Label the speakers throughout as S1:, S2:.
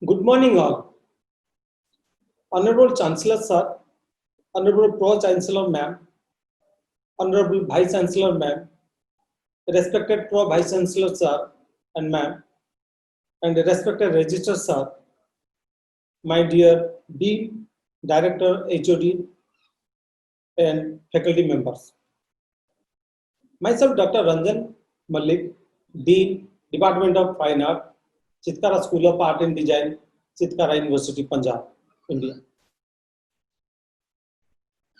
S1: Good morning, all. Honorable Chancellor Sir, Honorable Pro Chancellor Ma'am, Honorable Vice Chancellor Ma'am, respected Pro Vice Chancellor Sir and Ma'am, and respected Registrar Sir, my dear Dean, Director, HOD, and faculty members. Myself, Dr. Ranjan Malik, Dean, Department of Fine Art, Chitkara School of Art and Design, Chitkara University, Punjab, India.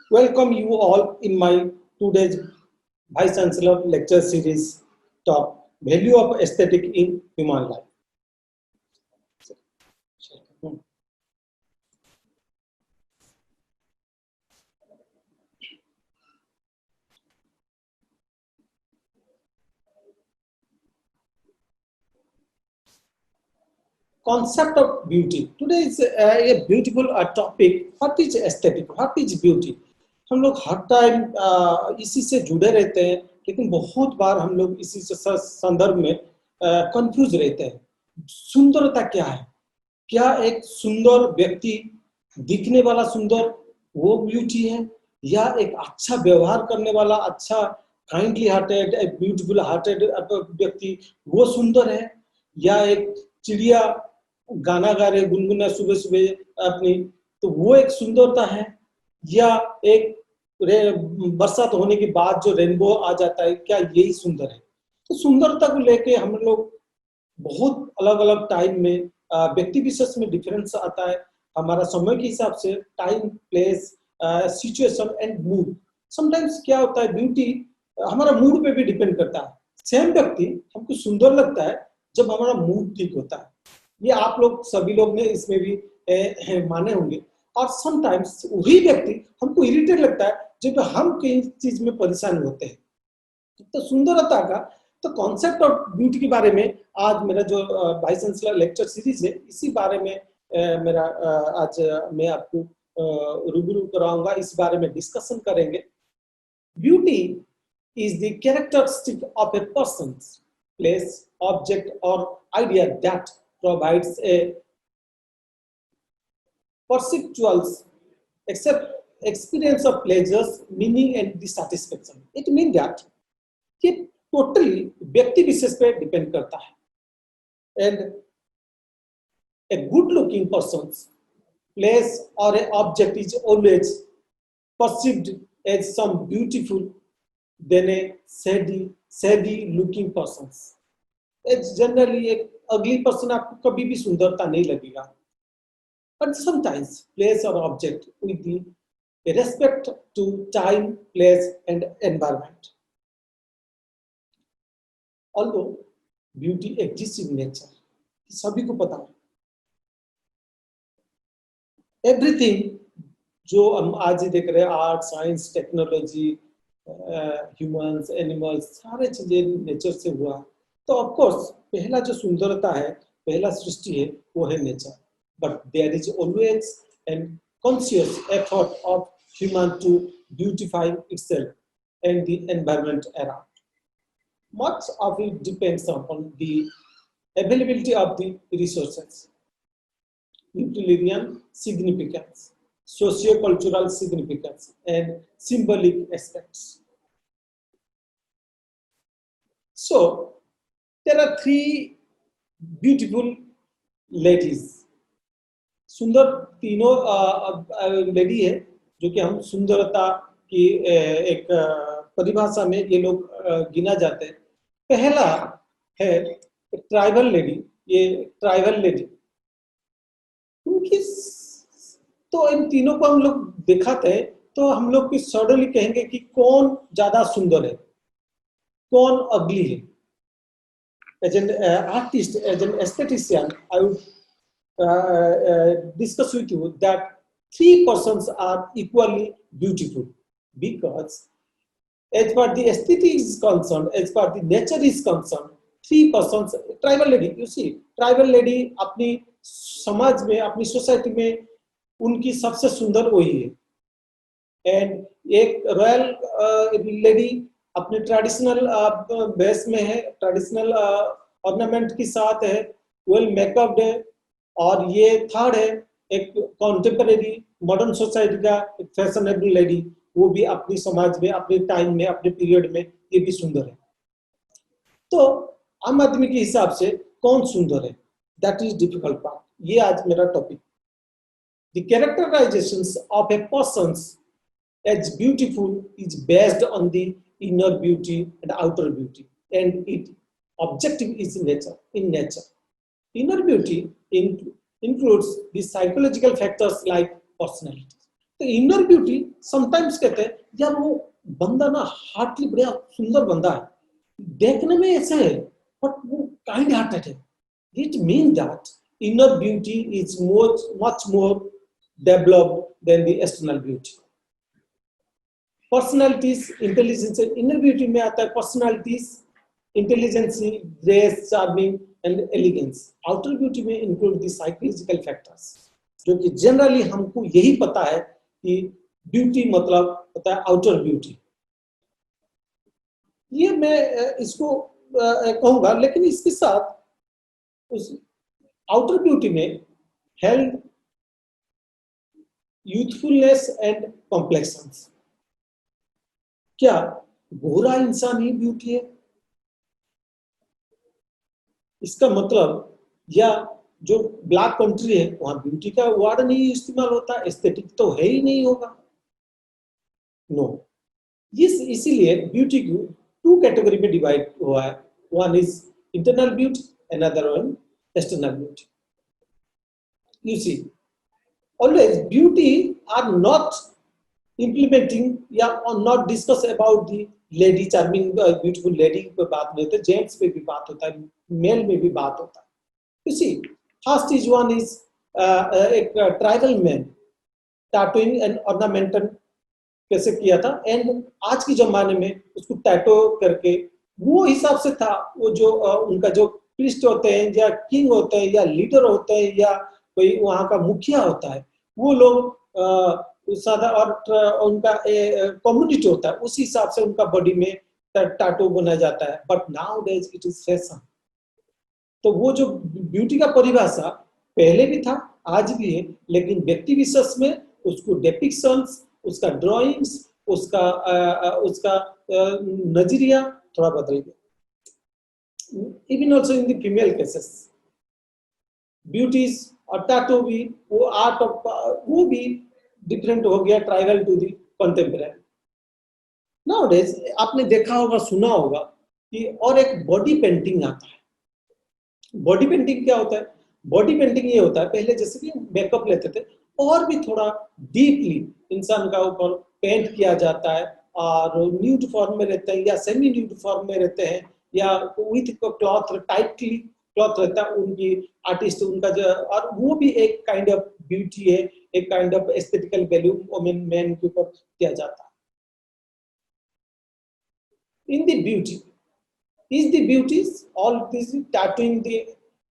S1: Welcome you all in my today's Vice Chancellor lecture series talk, Value of Aesthetic in Human Life. Concept of beauty. Today is a beautiful topic. What is aesthetic? What is beauty? हम लोग हर time इसी से जुड़े रहते हैं, लेकिन बहुत बार हम लोग इसी संदर्भ में कंफ्यूज रहते हैं। सुंदरता क्या है? क्या एक सुंदर व्यक्ति दिखने वाला सुंदर वो ब्यूटी है, या एक अच्छा व्यवहार करने वाला, अच्छा काइंडली हार्टेड, ब्यूटीफुल हार्टेड व्यक्ति वो सुंदर है, या एक चिड़िया गाना गा रहे गुनगुना सुबह सुबह अपनी, तो वो एक सुंदरता है, या एक बरसात होने के बाद जो रेनबो आ जाता है, क्या यही सुंदर है? तो सुंदरता को लेके हम लोग बहुत अलग अलग टाइम में व्यक्ति विशेष में डिफरेंस आता है। हमारा समय के हिसाब से time, place, situation and mood. Sometimes क्या होता है, ब्यूटी हमारा मूड पे भी डिपेंड करता है। सेम व्यक्ति हमको सुंदर लगता है जब हमारा मूड ठीक होता है। ये आप लोग सभी लोग ने इसमें भी माने होंगे। और समटाइम्स वही व्यक्ति हमको इरिटेट लगता है जब हम कई चीज में परेशान होते हैं। तो सुंदरता का तो कॉन्सेप्ट ऑफ ब्यूटी के बारे में आज मेरा जो वाइस चांसलर लेक्चर सीरीज है, इसी बारे में मेरा आज मैं आपको रूबरू कराऊंगा, इस बारे में डिस्कशन करेंगे। Beauty is the characteristic of a person's place, object or idea that provides a perceptual experience of pleasures, meaning and dissatisfaction. It means that कि टोटली व्यक्ति विशेष पे डिपेंड करता है। And a good looking persons place और a object is always perceived as some beautiful than a shady looking persons. It's generally एक अगली person आपको कभी भी सुंदरता नहीं लगेगा। But sometimes place or object with the respect to time, place and environment. Although beauty exists in nature, सभी को पता है। Everything जो हम आज ही देख रहे हैं, art, science, technology, humans, animals, सारे चीजें नेचर से हुआ। तो ऑफ कोर्स पहला जो सुंदरता है, पहला सृष्टि है, वो है nature. But there is always an conscious effort of human to beautify itself and the environment around. Much of it depends upon the availability of the resources, utilitarian significance, socio-cultural significance, and symbolic aspects. So, there are three beautiful ladies. सुंदर तीनों lady है जो कि हम सुंदरता की एक परिभाषा में ये लोग गिना जाते हैं। पहला है ट्राइबल लेडी। ये ट्राइबल लेडी, क्योंकि तो इन तीनों को हम लोग दिखाते हैं तो हम लोग की सडनली कहेंगे कि कौन ज्यादा सुंदर है, कौन अगली है। As an artist, as an aesthetician, I would discuss with you that 3 persons are equally beautiful, because as far the aesthetic is concerned, as far the nature is concerned, 3 persons, tribal lady, you see, tribal lady अपनी समाज में, अपनी society में उनकी सबसे सुंदर वही है। एंड एक रॉयल लेडी अपने ट्रेडिशनल बेस में है, ट्रेडिशनल ऑर्नामेंट के साथ है, वेल मेकअप्ड है, और ये थर्ड है एक कॉन्टेम्परेरी मॉडर्न सोसाइटी का एक फैशनेबल लेडी, वो भी अपनी समाज में, अपने टाइम में, अपने पीरियड में ये भी सुंदर है। तो आम आदमी के हिसाब से कौन सुंदर है, दैट इज डिफिकल्ट पार्ट। ये आज मेरा topic. The characterisations of A persons as beautiful is based on the inner beauty and outer beauty, and its objective is nature. In nature, inner beauty includes the psychological factors like personality. तो inner beauty sometimes कहते हैं यार वो बंदा ना Hartley बड़ा सुंदर बंदा है, देखने में ऐसे है बट वो काइंड हार्टेड है। It mean that inner beauty is much more developed than the external beauty. Personalities, intelligence, inner beauty में आता है personalities, intelligence, grace, charming and elegance. Outer beauty में इंक्लूड द साइकोलॉजिकल फैक्टर्स, जो कि generally हमको यही पता है कि ब्यूटी मतलब होता है आउटर ब्यूटी। ये मैं इसको कहूंगा, लेकिन इसके साथ उस आउटर ब्यूटी में हेल्थ, यूथफुलनेस एंड कॉम्प्लेक्शंस। क्या गोरा इंसान ही ब्यूटी है? इसका मतलब, या जो ब्लैक कंट्री है वहां ब्यूटी का वर्ड नहीं इस्तेमाल होता, एस्थेटिक तो है ही नहीं होगा। नो, इसीलिए ब्यूटी को टू कैटेगरी में डिवाइड हुआ है। One is internal beauty, another one external beauty. You see, always beauty are not implementing या not discuss about the lady charming beautiful lady पे बात नहीं होती, जेंट्स पे भी बात होता है, मेल में भी बात होता है। you see, first is one is एक tribal man tattooing and ornamental कैसे किया था, एंड आज के जमाने में उसको टैटू करके वो हिसाब से था। वो जो उनका जो प्रीस्ट होते हैं या किंग होते हैं या लीडर होते हैं या कोई वहाँ का मुखिया होता है, वो लोग सादा और उनका कम्युनिटी होता है, उस हिसाब से उनका बॉडी में टैटू बनाया जाता है। But now days it is fashion. तो वो जो ब्यूटी का परिभाषा पहले भी था, आज भी है, लेकिन व्यक्ति विशेष में उसको डेपिक्शंस, उसका ड्राइंग्स, उसका नजरिया थोड़ा बदल गया। Even also in the female cases beauties और टैटू भी, वो आर्ट ऑफ वो भी डिफरेंट हो गया, tribal to the contemporary. Nowadays आपने देखा होगा, सुना होगा कि और एक बॉडी पेंटिंग आता है। बॉडी पेंटिंग क्या होता है? बॉडी पेंटिंग ये होता है, पहले जैसे कि मेकअप लेते थे और भी थोड़ा डीपली इंसान का ऊपर पेंट किया जाता है, और न्यूड फॉर्म में रहते हैं या सेमी न्यूड फॉर्म में रहते हैं या विथ क्लॉथ, टाइटली क्लॉथ रहता है उनकी आर्टिस्ट उनका जो, और वो भी एक काइंड ऑफ ब्यूटी है, एक kind of aesthetical value women man के ऊपर किया जाता है। In the beauty is the beauties all this tattooing the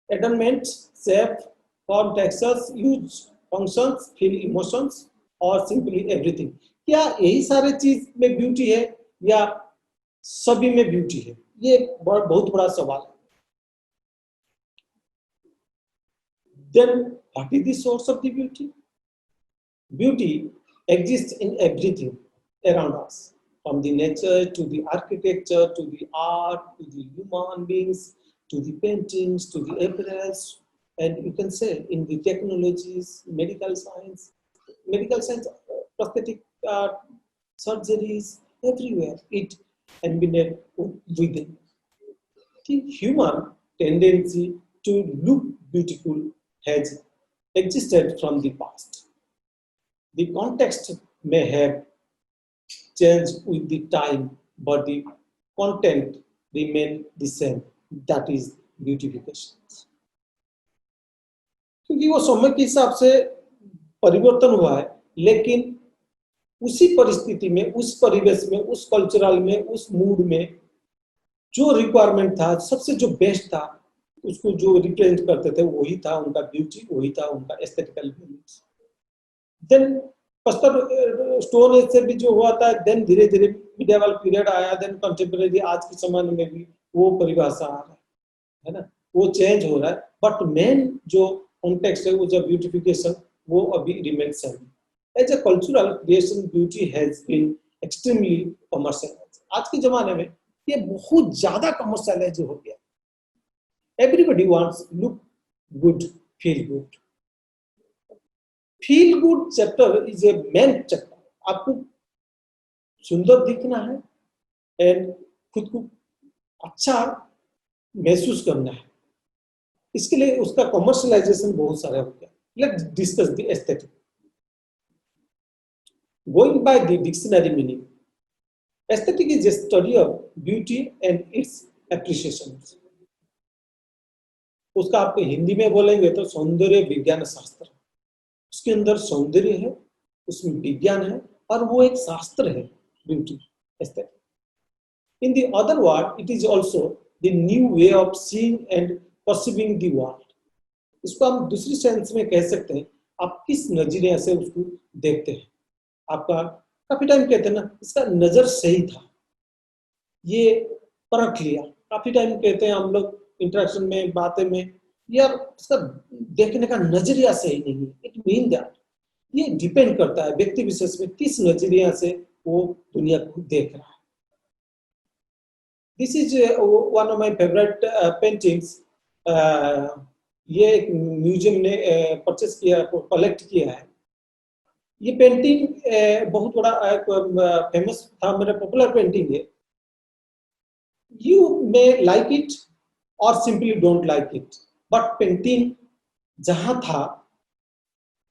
S1: adornment, shape, form, textures, use, functions, feel emotions और simply everything? क्या यही सारे चीज में ब्यूटी है या सभी में ब्यूटी है? ये बहुत बड़ा सवाल है। Then what is the source of the beauty? Beauty exists in everything around us, from the nature to the architecture to the art to the human beings to the paintings to the apparels, and you can say in the technologies, medical science, prosthetic surgeries, everywhere it embedded within. The human tendency to look beautiful has existed from the past. The context may have changed with the time, but the content remain the same. That is beautification. क्योंकि वो समय के हिसाब से परिवर्तन हुआ है, लेकिन उसी परिस्थिति में, उस परिवेश में, उस कल्चरल में, उस मूड में जो रिक्वायरमेंट था, सबसे जो बेस्ट था, उसको जो रिप्रेजेंट करते थे वही था उनका ब्यूटी, वही था उनका एस्थेटिकल वैल्यूज। देन पत्थर स्टोन एज से भी जो हुआ था, देन धीरे धीरे मिडिवल पीरियड आया, देन कंटेम्परेरी आज के समय में भी वो परिभाषा आ रहा है ना, वो चेंज हो रहा है। बट मेन जो कॉन्टेक्स्ट है, वो जो ब्यूटिफिकेशन वो अभी remain same. As a cultural creation beauty has been extremely commercialised. आज के जमाने में ये बहुत ज्यादा कमर्शियलाइज हो गया। Everybody wants look good, feel good. Feel good chapter is a main chapter. आपको सुंदर दिखना है एंड खुद को अच्छा महसूस करना है, इसके लिए उसका कमर्शियलाइजेशन बहुत सारा हो गया। Let's discuss the aesthetic. Going by the dictionary meaning, aesthetic is a study of beauty and it's appreciation. उसका आप हिंदी में बोलेंगे तो सौंदर्य विज्ञान शास्त्र। उसके अंदर सौंदर्य है, उसमें विज्ञान है, और वो एक शास्त्र है beauty aesthetic. In the other word, it is also the new way of seeing and perceiving the world. इसको हम दूसरी सेंस में कह सकते हैं, आप किस नजरिए से उसको देखते हैं। आपका काफी टाइम कहते हैं ना, इसका नजर सही था, ये परख लिया। काफी टाइम कहते हैं हम लोग इंटरेक्शन में, बातें में, यार इसका देखने का नजरिया सही नहीं है। इट मीन दैट ये डिपेंड करता है व्यक्ति विशेष में किस नजरिया से वो दुनिया को देख रहा है। This is one of my favourite paintings. ये एक म्यूजियम ने परचेस किया, कलेक्ट किया है। ये पेंटिंग बहुत बड़ा फेमस था, मेरा पॉपुलर पेंटिंग है। यू मे लाइक इट और simply don't like it, but painting जहां था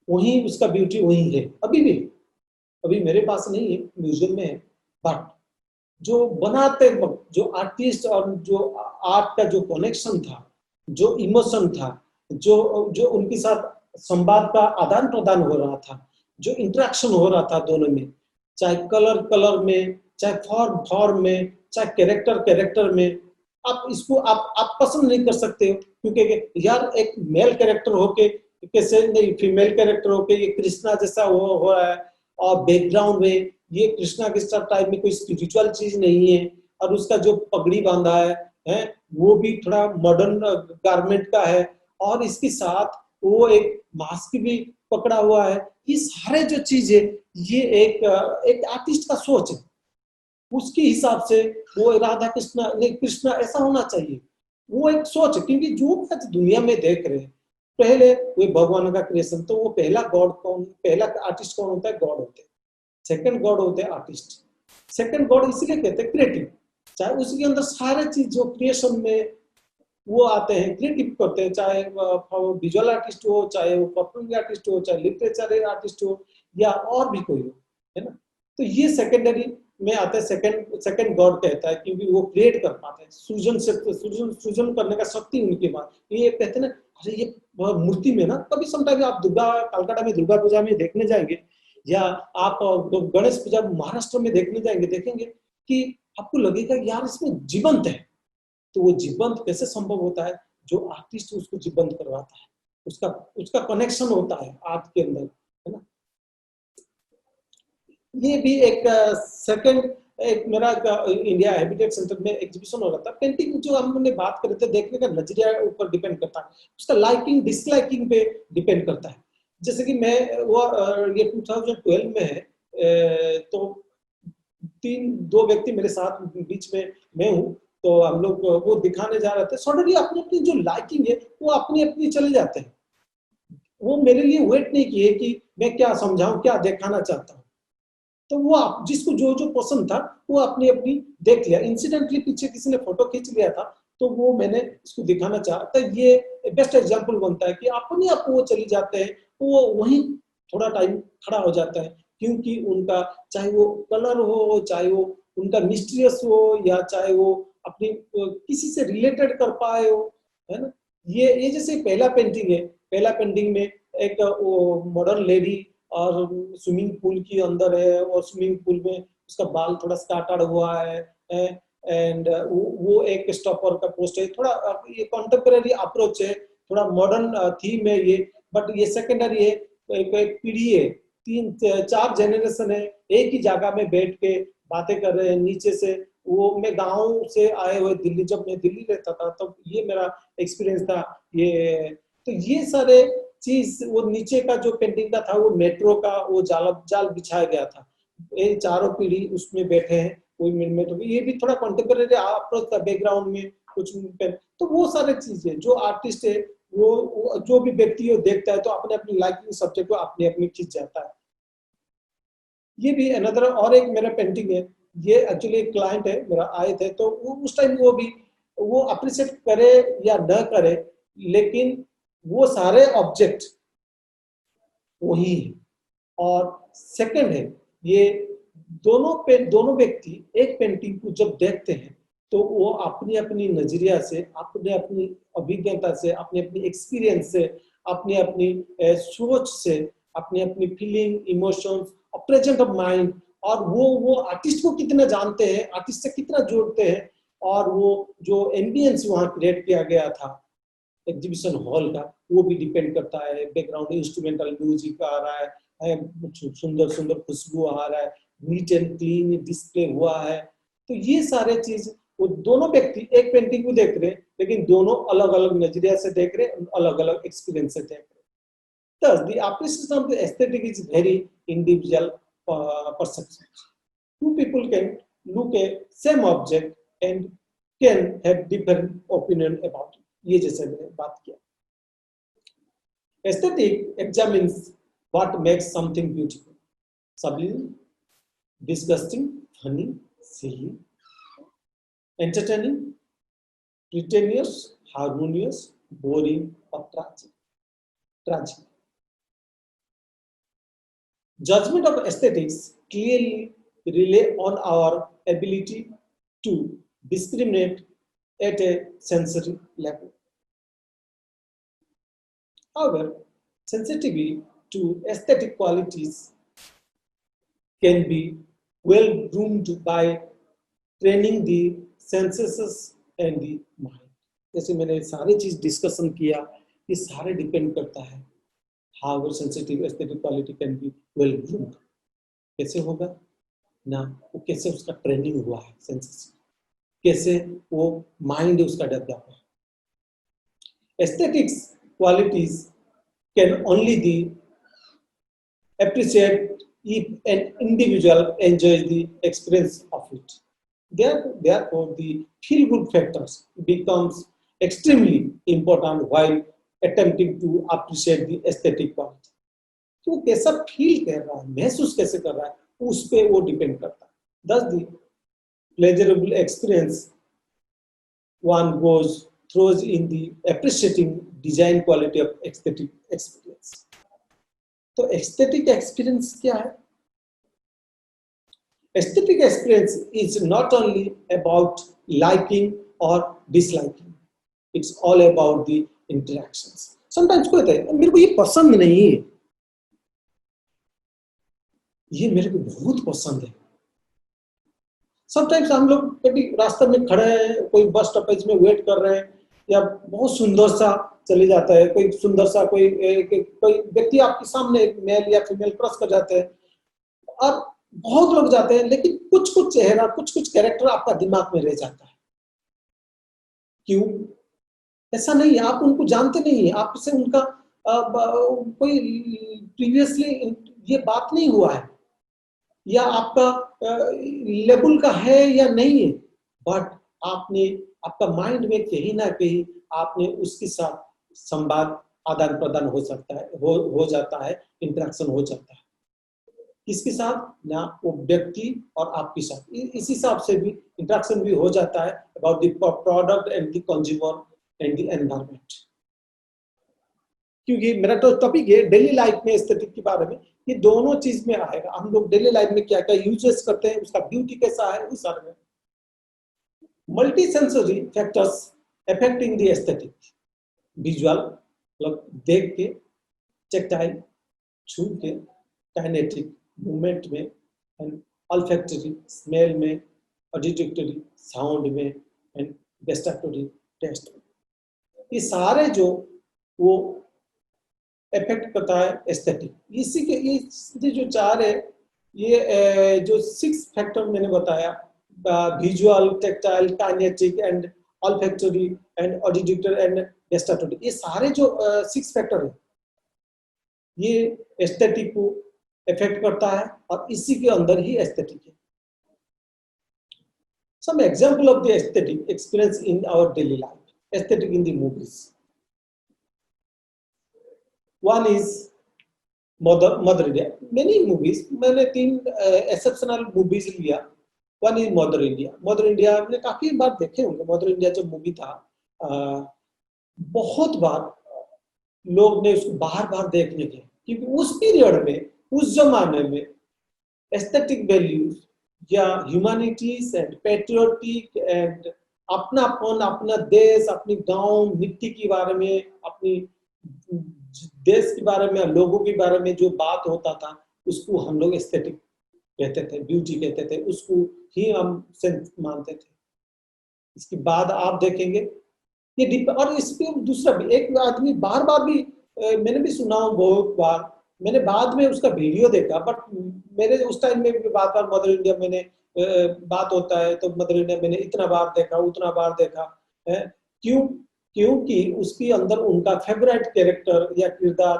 S1: वहीं उसका ब्यूटी वहीं है अभी भी। अभी मेरे पास नहीं है, म्यूजियम में है, बट जो बनाते वक्त जो आर्टिस्ट और जो आर्ट का जो कनेक्शन था, जो इमोशन था, जो जो उनके साथ संवाद का आदान प्रदान हो रहा था, जो इंटरेक्शन हो रहा था दोनों में, चाहे कलर में, चाहे फॉर्म में, चाहे कैरेक्टर में, आप इसको आप पसंद नहीं कर सकते हो, क्योंकि यार एक मेल कैरेक्टर होके कैसे नहीं फीमेल कैरेक्टर होके ये कृष्णा जैसा हो रहा है, और बैकग्राउंड में ये कृष्णा के साथ टाइप में कोई स्पिरिचुअल चीज नहीं है, और उसका जो पगड़ी बांधा है वो भी थोड़ा मॉडर्न गारमेंट का है, और इसके साथ वो एक मास्क भी पकड़ा हुआ है। ये सारे जो चीज है ये एक आर्टिस्ट का सोच है, उसके हिसाब से वो राधा कृष्णा नहीं कृष्णा ऐसा होना चाहिए, वो एक सोच है। क्योंकि जो आज दुनिया में देख रहे हैं, पहले वो भगवान का क्रिएशन, तो वो पहला गॉड कौन, पहला आर्टिस्ट कौन होता है? गॉड होते हैं। सेकंड गॉड होते हैं आर्टिस्ट। सेकंड गॉड इसलिए कहते हैं क्रिएटिव, चाहे उसके अंदर सारे चीज जो क्रिएशन में वो आते हैं, क्रिएटिव करते हैं, चाहे विजुअल आर्टिस्ट हो, चाहे वो परफॉर्मिंग आर्टिस्ट हो, चाहे लिटरेचर आर्टिस्ट हो, या और भी कोई हो, है ना। तो ये सेकेंडरी में आते हैं, सेकंड गॉड कहता है, क्योंकि वो क्रिएट कर पाते हैं, सृजन करने का शक्ति उनके पास। ये कहते हैं ना, अरे ये मूर्ति में ना, कभी समटाइम आप कलकत्ता में दुर्गा पूजा में देखने जाएंगे, या आप गणेश पूजा महाराष्ट्र में देखने जाएंगे, देखेंगे कि आपको लगेगा यार इसमें जीवंत है। तो वो जीवंत कैसे संभव होता है? जो आर्टिस्ट उसको जीवंत करवाता है, उसका कनेक्शन होता है आर्ट के अंदर, है ना। ये भी एक सेकंड एक मेरा इंडिया हैबिटेट सेंटर में एग्जीबिशन हो रहा था। पेंटिंग जो हमने बात कर रहे थे, देखने का नजरिया ऊपर डिपेंड करता है, उसका लाइकिंग डिसलाइकिंग पे डिपेंड करता है। जैसे कि मैं वो ये 2012 में है, तो दो व्यक्ति मेरे साथ बीच में मैं हूँ, तो हम लोग वो दिखाने जा रहे थे। सडनली अपनी अपनी जो लाइकिंग है वो अपनी अपनी चले जाते हैं, वो मेरे लिए वेट नहीं किए कि मैं क्या समझाऊं, क्या दिखाना चाहता हूँ। तो वो जिसको जो जो पसंद था वो अपनी अपनी देख लिया। इंसिडेंटली पीछे किसी ने फोटो खींच लिया था, तो वो मैंने इसको दिखाना चाहा। तो ये बेस्ट एग्जांपल बनता है कि अपने आप वो चली जाते हैं, वो वहीं थोड़ा टाइम खड़ा हो जाता है, क्योंकि उनका चाहे वो कलर हो, चाहे वो उनका मिस्टीरियस हो, या चाहे वो अपनी किसी से रिलेटेड कर पाए हो, है ना। ये जैसे पहला पेंटिंग है, पहला पेंटिंग में एक मॉडर्न लेडी और स्विमिंग पूल के अंदर है, और स्विमिंग पूल में उसका बाल थोड़ा स्टार्टेड हुआ है, एंड वो एक स्टॉपर का पोस्ट है। थोड़ा ये कॉन्टेम्पररी अप्रोच है, थोड़ा मॉडर्न थीम है ये, बट ये सेकेंडरी है, एक पीढ़ी है, 3-4 जनरेशन है, एक ही जगह में बैठ के बातें कर रहे हैं नीचे से। वो मैं गांव से आए हुए जब मैं दिल्ली रहता था, तब ये मेरा एक्सपीरियंस था। ये तो ये सारे चीज, वो नीचे का जो पेंटिंग का था वो मेट्रो का वो जाल बिछाया गया था, ये चारों पीढ़ी उसमें बैठे हैं, कोई मेट्रो, ये भी थोड़ा कंटेम्परेरी अप्रोच था, बैकग्राउंड में कुछ तो वो सारे चीजें जो आर्टिस्ट है वो जो भी व्यक्ति वो देखता है तो अपने अपनी लाइकिंग सब्जेक्ट को अपने अपनी खींच जाता है। ये भी अनदर और एक मेरा पेंटिंग है, ये एक्चुअली एक क्लाइंट है मेरा आए थे, तो उस टाइम वो भी वो अप्रिशिएट करे या न करे, लेकिन वो सारे ऑब्जेक्ट वही है। और सेकंड है, ये दोनों व्यक्ति एक पेंटिंग को जब देखते हैं तो वो अपनी अपनी नजरिया से, अपने अपनी अभिज्ञता से, अपनी अपनी एक्सपीरियंस से, अपनी अपनी सोच से, अपनी अपनी फीलिंग, इमोशंस और प्रेजेंट ऑफ माइंड, और वो आर्टिस्ट को कितना जानते हैं, आर्टिस्ट से कितना जोड़ते हैं, और वो जो एम्बियंस वहाँ क्रिएट किया गया था एग्जीबिशन हॉल का, वो भी डिपेंड करता है। बैकग्राउंड इंस्ट्रूमेंटल म्यूजिक आ रहा है, सुंदर सुंदर खुशबू आ रहा है, नीट एंड क्लीन डिस्प्ले हुआ है, तो ये सारे चीज वो दोनों व्यक्ति एक पेंटिंग को देख रहे हैं, लेकिन दोनों अलग अलग नजरिया से देख रहे हैं, अलग अलग एक्सपीरियंस से देख रहे हैं। Thus, the appreciation of the aesthetic is very individual perception. Two people can look at same object and can have different opinion about it. ये जैसे मैंने बात किया। Aesthetic examines what makes something beautiful, sublime, disgusting, funny, silly, entertaining, pretentious, harmonious, boring, or tragic. Judgment of aesthetics clearly rely on our ability to discriminate at a sensory level. However, sensitivity to aesthetic qualities can be well groomed by training the senses and the mind. जैसे मैंने सारी चीज discussion किया, ये सारे depend करता है। However, sensitive aesthetic quality can be well groomed. कैसे होगा ना, वो कैसे उसका ट्रेनिंग हुआ है, सेंसेस कैसे वो माइंड उसका डेवलप है। Aesthetics qualities can only be appreciated if an individual enjoys the experience of it. Therefore, the feel-good factors becomes extremely important while attempting to appreciate the aesthetic quality. तो कैसा feel कर रहा है, महसूस कैसे कर रहा है, उस पे वो डिपेंड करता है। Thus, the pleasurable experience one goes through in the appreciating design quality of aesthetic experience. तो aesthetic experience क्या है? Aesthetic experience is not only about liking or disliking. It's all about the interactions. Sometimes कोई कहता है मेरे को ये पसंद नहीं है, ये मेरे को बहुत पसंद है। Sometimes हम लोग कभी रास्ते में खड़े हैं, कोई बस स्टॉपेज में वेट कर रहे हैं, या बहुत सुंदर सा चले जाता है, कोई सुंदर सा कोई व्यक्ति आपके सामने मेल या फीमेल क्रॉस कर जाते हैं, और बहुत लोग जाते हैं, लेकिन कुछ कुछ चेहरा, कुछ कुछ कैरेक्टर आपका दिमाग में रह जाता है। क्यों? ऐसा नहीं, आप उनको जानते नहीं, आपसे उनका कोई प्रीवियसली ये बात नहीं हुआ है, या आपका लेवल का है या नहीं है, बट आपका माइंड में कहीं ना कहीं आपने उसके साथ संवाद आदान प्रदान हो सकता है, हो जाता है, इंटरेक्शन हो जाता है। किसके साथ ना, वो व्यक्ति और आपके साथ, इस हिसाब से भी इंटरेक्शन भी हो जाता है about the product and the consumer and the environment. क्योंकि मेरा तो टॉपिक है डेली लाइफ में एस्थेटिक के बारे में, ये दोनों चीज में आएगा। हम लोग डेली लाइफ में क्या क्या यूजेस करते हैं, उसका ब्यूटी कैसा है, उस बारे में। Multi sensory factors affecting the aesthetic, visual मतलब देख के, टेक्टाइल छू के, काइनेटिक मूवमेंट में, एंड ऑल्फैक्टरी स्मेल में, ऑडिटरी साउंड में, एंड गेस्टाटरी टेस्ट में। ये सारे जो वो इफेक्ट करता है एस्थेटिक। इसी के ये जो चार है, ये जो 6 फैक्टर मैंने बताया, visual, tactile, kinetic and olfactory and auditory and gustatory, ये सारे जो 6 फैक्टर है, ये एस्थेटिक को इफेक्ट करता है और इसी के अंदर ही एस्थेटिक है। Some example of the aesthetic experience in our daily life. Aesthetic in the movies. One is Mother India. Many movies. मैंने 3 exceptional movies लिया. One is Mother India. Mother India मैंने काफी बार देखे होंगे. Mother India जब movie था, बहुत बार लोग ने उसको बार-बार देखने के, क्योंकि उस पीरियड में, उस जमाने में एस्थेटिक वैल्यूज या ह्यूमैनिटीज एंड पैट्रियोटिक एंड अपनापन, अपना देश, अपनी गांव मिट्टी के बारे में, अपनी देश के बारे में, लोगों के बारे में जो बात होता था, उसको हम लोग एस्थेटिक कहते थे, ब्यूटी कहते थे, उसको ही हम सेंस मानते थे। इसके बाद आप देखेंगे ये और इस पे दूसरा भी एक आदमी बार बार भी मैंने भी सुना हूँ बहुत बार, मैंने बाद में उसका वीडियो देखा, बट मेरे उस टाइम में भी बार बार मदर इंडिया मैंने बात होता है तो मदर इंडिया मैंने इतना बार देखा, उतना बार देखा है। क्यों? क्योंकि उसके अंदर उनका फेवरेट कैरेक्टर या किरदार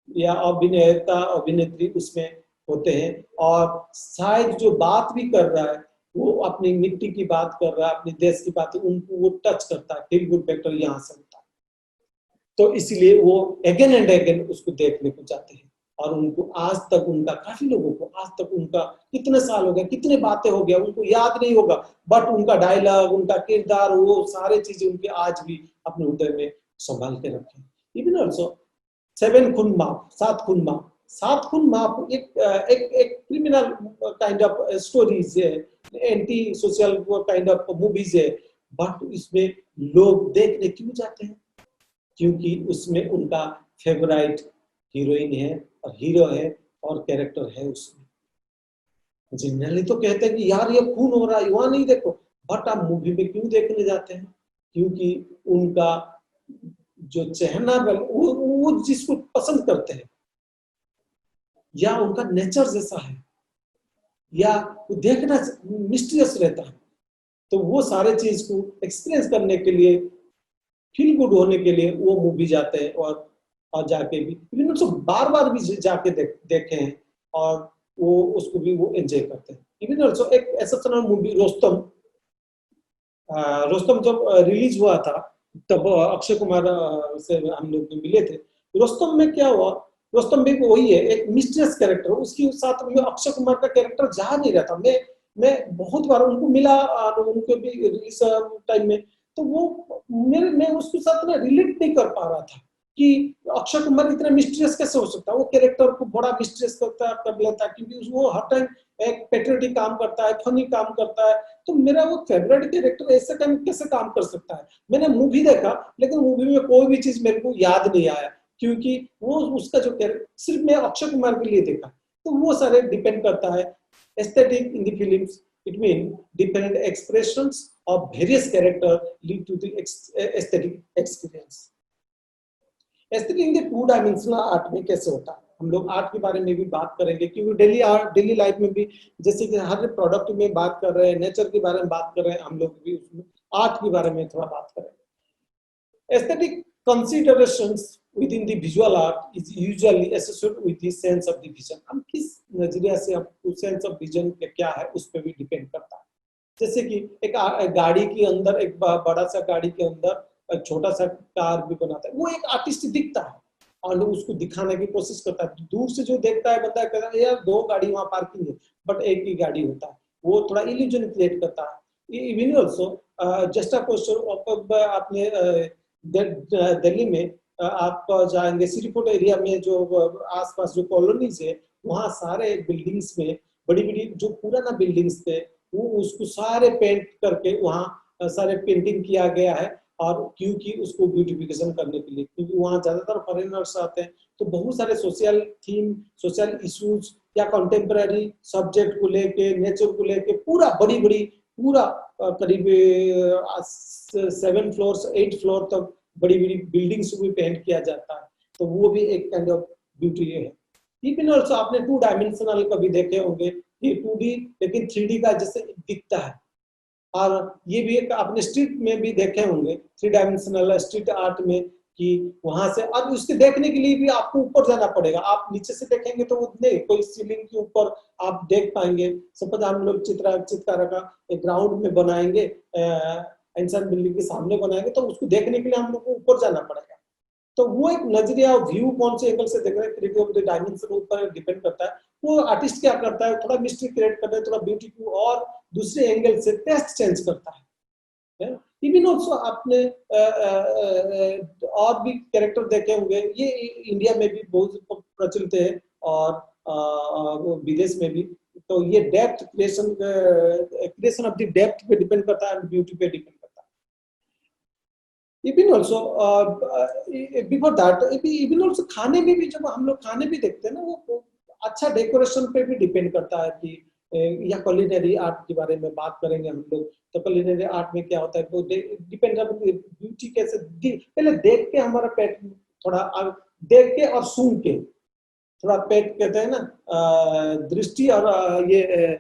S1: या अभिनेता अभिनेत्री उसमें होते हैं, और शायद जो बात भी कर रहा है वो अपनी मिट्टी की बात कर रहा है, अपने देश की बात, उनको वो टच करता है, फील गुड फैक्टर यहाँ से होता है। तो इसलिए वो अगेन एंड अगेन उसको देखने को जाते हैं, और उनको आज तक, उनका काफी लोगों को आज तक, उनका कितने साल हो गए, कितने बातें हो गया, उनको याद नहीं होगा, बट उनका डायलॉग, उनका किरदार, वो सारे चीजें उनके आज भी अपने हृदय में संभाल के रखे। इवन ऑल्सो 7 खून माफ, 7 खून माफ, 7 खून माफ एक क्रिमिनल काइंड ऑफ स्टोरीज है, anti social kind of movies है, बट इसमें लोग देखने क्यों जाते हैं? क्योंकि उसमें उनका फेवरेट हीरोइन है और हीरो है और कैरेक्टर है उसमें। जनरली तो कहते हैं कि यार ये खून हो रहा है, वहां नहीं देखो, बट आप मूवी में क्यों देखने जाते हैं? क्योंकि उनका जो चेहरा वो जिसको पसंद करते हैं, या उनका नेचर जैसा है, या वो देखना मिस्टीरियस रहता है, तो वो सारे चीज को एक्सपीरियंस करने के लिए, फील गुड होने के लिए वो मूवी जाते हैं, और जाके भी इवन तो बार बार भी जाके देखे हैं, और वो उसको भी वो एंजॉय करते हैं। इवन ऑल्सो एक एक्सेप्शनल मूवी रोस्तम, रोस्तम जब रिलीज हुआ था तब अक्षय कुमार से हम लोग मिले थे। रोस्तम में क्या हुआ, रोस्तम भी वही है, एक मिस्टीरियस कैरेक्टर, उसके साथ में अक्षय कुमार का कैरेक्टर जा नहीं रहा था। मैं बहुत बार उनको मिला, उनको भी रिलीज टाइम में, तो वो मैं उसके साथ ना रिलेट नहीं कर पा रहा था कि अक्षय कुमार इतना मिस्टीरियस कैसे हो सकता है। वो कैरेक्टर को बड़ा मिस्टीरियस कर लेता है, क्योंकि वो हर टाइम एक पेट्रियोटिक काम करता है, फनी काम करता है, तो मेरा वो फेवरेट कैरेक्टर ऐसे टाइम कैसे काम कर सकता है। मैंने मूवी देखा, लेकिन मूवी में कोई भी चीज मेरे को याद नहीं आया, क्योंकि वो उसका जो कैरेक्टर सिर्फ मैं अक्षय कुमार के लिए देखा। तो वो सारे डिपेंड करता है aesthetic in the films, it mean different expressions of various character lead to the aesthetic experience. Aesthetic in the 2 dimensional art में कैसे होता है, हम लोग आर्ट के बारे में भी बात करेंगे, क्योंकि डेली लाइफ में भी जैसे कि हर प्रोडक्ट में बात कर रहे हैं, नेचर के बारे में बात कर रहे हैं, हम लोग भी उसमें आर्ट के बारे में थोड़ा बात करेंगे। Aesthetic considerations within the visual art is usually associated with the sense of the vision. हम किस नजरिया से, हम सेंस ऑफ विजन क्या है उस पर भी डिपेंड करता है। जैसे कि एक गाड़ी के अंदर, एक बड़ा सा गाड़ी के अंदर एक छोटा सा कार भी बनाता है, वो एक आर्टिस्ट दिखता है और उसको दिखाने की कोशिश करता है। दूर से जो देखता है बंदा कहता है यार 2 गाड़ी वहां पार्किंग है, बट एक ही गाड़ी होता है, वो थोड़ा इल्यूजन क्रिएट करता है। Even also just a question, आपने दिल्ली में आप जाएंगे सिटीफोर्ट एरिया में, जो आसपास जो कॉलोनीज है, वहाँ सारे बिल्डिंग्स में बड़ी बड़ी जो पुराना बिल्डिंग्स थे, वो उसको सारे पेंट करके वहाँ सारे पेंटिंग किया गया है, और क्योंकि उसको ब्यूटिफिकेशन करने के लिए, क्योंकि वहाँ ज्यादातर फॉरेनर्स आते हैं, तो बहुत सारे सोशल थीम, सोशल इश्यूज या कंटेम्पररी सब्जेक्ट को लेके, नेचर को लेके पूरा पूरा करीब 7 फ्लोर 8 फ्लोर तक बड़ी बड़ी बिल्डिंग्स को भी पेंट किया जाता है, तो वो भी एक काइंड ऑफ ब्यूटी है। इवन ऑल्सो आपने 2 डायमेंशनल कभी देखे होंगे, ये 2D लेकिन 3D का जैसे दिखता है, और ये भी एक आपने स्ट्रीट में भी देखे होंगे 3 डायमेंशनल स्ट्रीट आर्ट में, कि वहां से अब उसके देखने के लिए भी आपको ऊपर जाना पड़ेगा। आप नीचे से देखेंगे तो वो नहीं, कोई सीलिंग के ऊपर आप देख पाएंगे। सपोज हम लोग चित्रकार का एक ग्राउंड में बनाएंगे, इंसान बिल्डिंग के सामने बनाएंगे, तो उसको देखने के लिए हम लोग को ऊपर जाना पड़ेगा। तो वो एक नजरिया, व्यू कौन से एंगल से देख रहे हैं, क्रिएटिव ऑफ द डायमेंशन ऊपर डिपेंड करता है। वो आर्टिस्ट क्या करता है, थोड़ा मिस्ट्री क्रिएट करता है, थोड़ा ब्यूटी को और दूसरे एंगल से टेस्ट चेंज करता है। इवन ऑल्सो आपने और भी कैरेक्टर देखे होंगे, ये इंडिया में भी बहुत प्रचलित है और विदेश में भी। तो ये depth creation of the depth पे डिपेंड करता है, ब्यूटी पे डिपेंड करता है। Even also before that, even also खाने में भी, जब हम लोग खाने भी देखते हैं ना, वो अच्छा डेकोरेशन पे भी डिपेंड करता है कि या कुलिनरी आर्ट के बारे में बात करेंगे हम लोग, तो कुलिनरी आर्ट में क्या होता है, तो डिपेंड ब्यूटी कैसे पहले देख के हमारा पेट थोड़ा देख के और सुन के, थोड़ा पेट कहते हैं ना दृष्टि और ये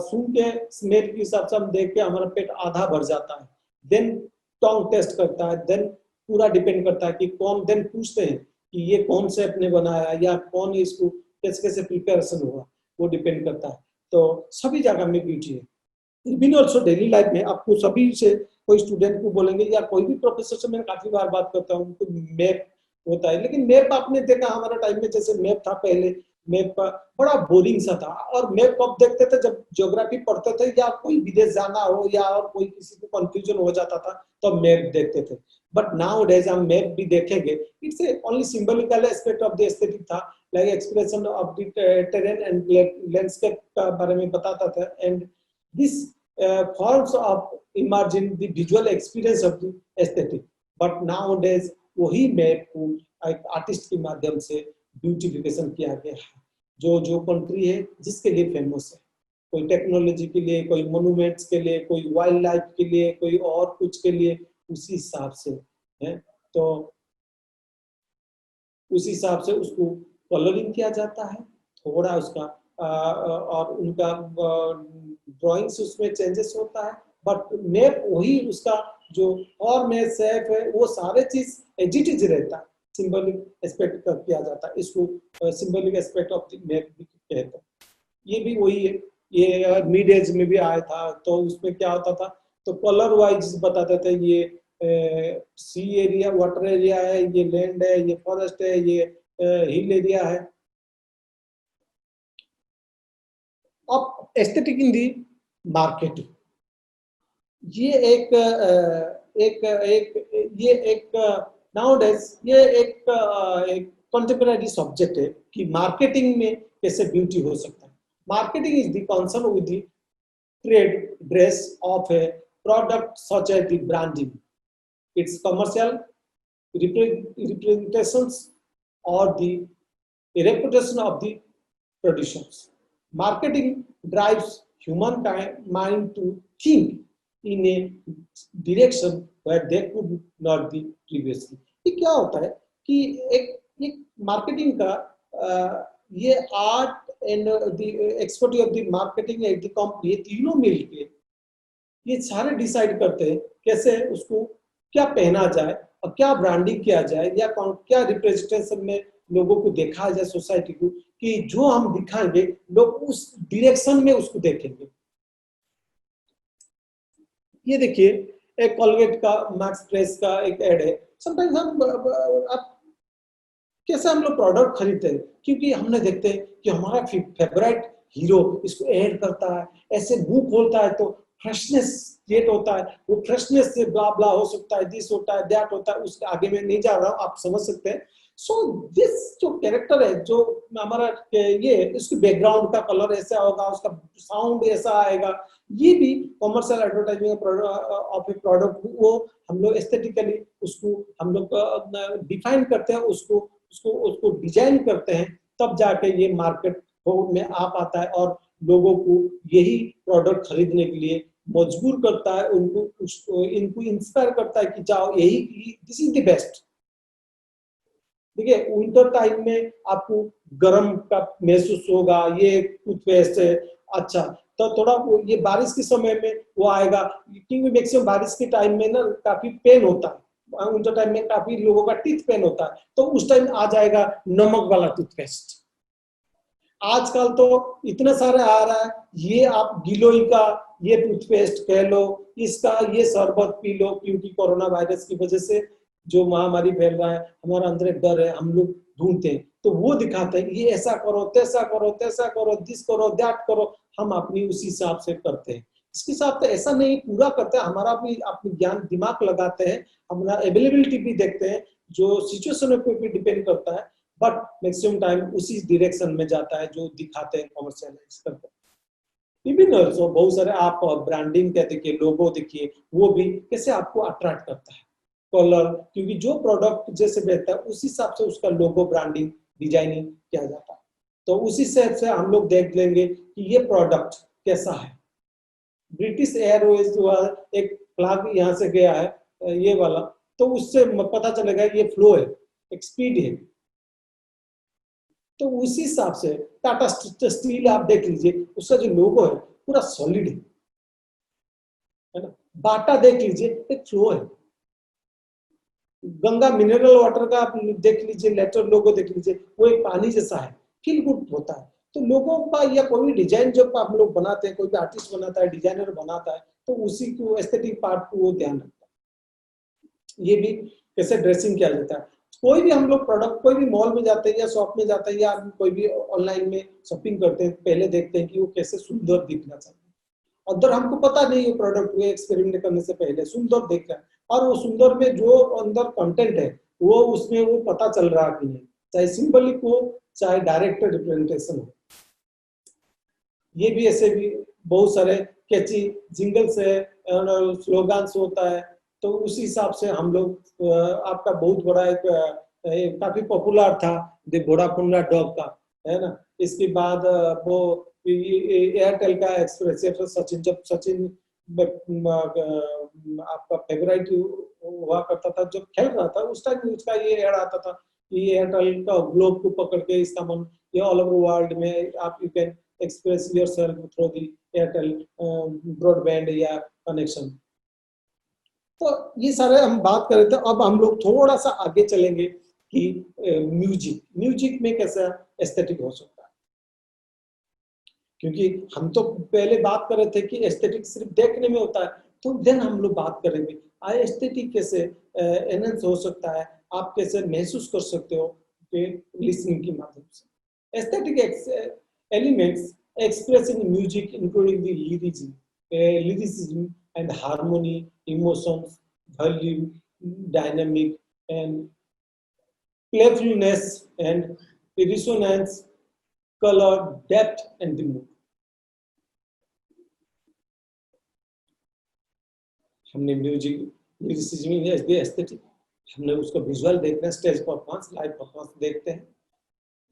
S1: सुन के स्मेल के हिसाब से हम देख के हमारा पेट आधा भर जाता है। देन टंग टेस्ट करता है, देन पूरा डिपेंड करता है कि कौन, देन पूछते हैं कि ये कौन से अपने बनाया या कौन इसको कैसे कैसे प्रिपरेशन हुआ, वो डिपेंड करता है। तो सभी जगह में ब्यूटी है। इवन ऑल्सो डेली लाइफ में आपको सभी से, कोई स्टूडेंट को बोलेंगे या कोई भी प्रोफेसर से मैं काफी बार बात करता हूँ, उनको मैप होता है, लेकिन मैप आपने देखा हमारा टाइम में जैसे मैप था पहले, मैप बड़ा बोरिंग सा था। और मैप कब देखते थे, जब ज्योग्राफी पढ़ते थे या कोई विदेश जाना हो या और कोई किसी को कंफ्यूजन हो जाता था तो मैप देखते थे। बट नाउ डेज हम मैप भी देखेंगे, it's only symbolical aspect of the aesthetic था, like expression of the terrain and landscape का बारे में बताता था। And this forms of imagine the visual experience of the aesthetic, but nowadays वही मैप को एक आर्टिस्ट के माध्यम से ब्यूटिफिकेशन किया गया है। जो जो कंट्री है जिसके लिए फेमस है, कोई टेक्नोलॉजी के लिए, कोई मोन्यूमेंट्स के लिए, कोई वाइल्ड लाइफ के लिए, कोई और कुछ के लिए, उसी हिसाब से है। तो उसी हिसाब से उसको कलरिंग किया जाता है, थोड़ा उसका और उनका ड्राइंग्स उसमें चेंजेस होता है, बट मैप वही उसका जो और में सेफ है, वो सारे चीज एजिटिज रहता है। सिंबलिक एस्पेक्ट का किया जाता है, इसको symbolic aspect of the map भी कहते हैं। ये भी वही है, ये मिड एज में भी आया था, तो उसमें क्या होता था, तो कलर वाइज बताते थे, ये सी एरिया, वाटर एरिया है, ये लैंड है, ये फॉरेस्ट है, ये हिल एरिया है। अब एस्थेटिक इन दी मार्केटिंग, ये एक नाउडेज ये एक कंटेम्पररी सब्जेक्ट है कि मार्केटिंग में कैसे ब्यूटी हो सकता है। Marketing is the concern with the trade dress of a product such as the branding, its commercial representations or the reputation of the productions. Marketing drives human mind to think in a direction where they could not be previously. ये क्या होता है कि एक marketing का ये art and the expertise of the marketing at the company, ये तीनों मिलके ये सारे डिसाइड करते हैं कैसे उसको क्या पहना जाए और क्या ब्रांडिंग किया जाए या क्या रिप्रेजेंटेशन में लोगों को देखा जाए, सोसाइटी को, कि जो हम दिखाएंगे लोग उस डायरेक्शन में उसको देखेंगे। ये देखिए एक कोलगेट का, मैक्स फ्रेश का एक एड है। समटाइम्स हम आप कैसे हम लोग प्रोडक्ट खरीदते हैं, क्योंकि हमने देखते हैं कि हमारा फेवरेट हीरो इसको ऐड करता है, ऐसे मुंह खोलता है तो फ्रेशनेस क्रिएट होता है, वो फ्रेशनेस से ब्ला ब्ला हो सकता है, दिस होता है, दैट होता है, उसके आगे में नहीं जा रहा हूँ, आप समझ सकते हैं। सो दिस जो कैरेक्टर है, जो हमारा ये इसके बैकग्राउंड का कलर ऐसा होगा, उसका साउंड ऐसा आएगा, ये भी commercial advertising of a product, वो हम लोग एस्थेटिकली उसको हम लोग डिफाइन करते हैं, उसको डिजाइन करते हैं, तब जाके ये मार्केट में आ पाता है और लोगों को यही प्रोडक्ट खरीदने के लिए मजबूर करता है, इनको इंस्पायर करता है कि जाओ यही, दिस इज द बेस्ट। देखिए विंटर टाइम में आपको गर्म का महसूस होगा, ये टूथपेस्ट है, अच्छा, तो थोड़ा ये बारिश के समय में वो आएगा, क्योंकि मैक्सिमम बारिश के टाइम में ना काफी पेन होता है, उन टाइम में काफी लोगों का टीथ पेन होता है, तो उस टाइम आ जाएगा नमक वाला टूथपेस्ट। आजकल तो इतने सारे आ रहा है, ये आप गिलोय का ये टूथपेस्ट कह लो, इसका ये शरबत पी लो, क्योंकि कोरोना वायरस की वजह से जो महामारी फैल रहा है, हमारा अंदर एक डर है, हम लोग ढूंढते हैं, तो वो दिखाते हैं ये ऐसा करो, तैसा करो, तैसा करो, दिस करो, दैट करो, हम अपनी उसी हिसाब से करते हैं। इसके साथ ऐसा नहीं पूरा करते हैं, हमारा भी अपनी ज्ञान दिमाग लगाते हैं, हमारा अवेलेबिलिटी भी देखते हैं, जो सिचुएशन पे भी डिपेंड करता है, बट मैक्सिमम टाइम उसी डायरेक्शन में जाता है जो दिखाते हैं, कमर्शियलाइज करते हैं। विभिन्न बहुत सारे आप ब्रांडिंग का देखिए, लोगो देखिए, वो भी कैसे आपको अट्रैक्ट करता है, कलर, क्योंकि जो प्रोडक्ट जैसे बेहतर है उस हिसाब से उसका लोगो ब्रांडिंग डिजाइनिंग किया जाता है। तो उसी से हम लोग देख लेंगे कि ये प्रोडक्ट कैसा है। ब्रिटिश एयरवेज एक फ्लैग यहाँ से गया है ये वाला, तो उससे पता चलेगा ये फ्लो है, एक स्पीड है, तो उसी हिसाब से टाटा स्टील आप देख लीजिए, उसका जो लोगो है पूरा सॉलिड है ना। बाटा देख लीजिए, एक फ्लो है। गंगा मिनरल वाटर का आप देख लीजिए, लेटर लोगो देख लीजिए, वो एक पानी जैसा है, फील गुड होता है। तो लोगों का या कोई भी डिजाइन जब आप लोग बनाते हैं, कोई भी आर्टिस्ट बनाता है, डिजाइनर बनाता है, तो उसी को एस्थेटिक पार्ट को वो ध्यान रखता है। ये भी कैसे ड्रेसिंग किया जाता है, कोई भी हम लोग प्रोडक्ट, कोई भी मॉल में जाते हैं या शॉप में जाते हैं या कोई भी ऑनलाइन में शॉपिंग करते हैं, पहले देखते हैं कि वो कैसे सुंदर दिखना चाहिए। अगर हमको पता नहीं है प्रोडक्ट को एक्सपेरिमेंट करने से पहले सुंदर देख रहा है, और वो सुंदर में जो अंदर कंटेंट है वो उसमें वो पता चल रहा है कि नहीं, चाहे सिंबलिक हो चाहे डायरेक्ट रिप्रेजेंटेशन हो। ये भी ऐसे भी बहुत सारे कैची जिंगल्स है, स्लोगन्स होता है, तो उसी हिसाब से हम लोग आपका बहुत बड़ा एक काफी पॉपुलर था वोडाफोन डॉग का, है ना। इसके बाद वो एयरटेल का एक्सप्रेस, सचिन, जब सचिन आपका फेवरेट हुआ करता था, जब खेल रहा था उस टाइम उसका ये एड आता था कि एयरटेल का ग्लोब को पकड़ के इसका मन ये ऑल ओवर वर्ल्ड में आप you can express yourself through the Airtel broadband या कनेक्शन। तो ये सारे हम बात कर रहे थे। अब हम लोग थोड़ा सा आगे चलेंगे कि म्यूजिक में कैसा एस्थेटिक हो सकता है, क्योंकि हम तो पहले बात कर रहे थे कि एस्थेटिक सिर्फ देखने में होता है, तो देन हम लोग बात करेंगे एस्थेटिक कैसे एनहांस हो सकता है, आप कैसे महसूस कर सकते हो लिसनिंग के माध्यम से। Aesthetic elements expressed in music including the lyricism and harmony, emotions, volume, dynamic, and playfulness and resonance, color, depth, and the mood. हमने म्यूजिक लिरिसिज्म एस्थेटिक, हमने उसका विजुअल देखते हैं, स्टेज परफॉर्मेंस, लाइव परफॉर्मेंस देखते हैं,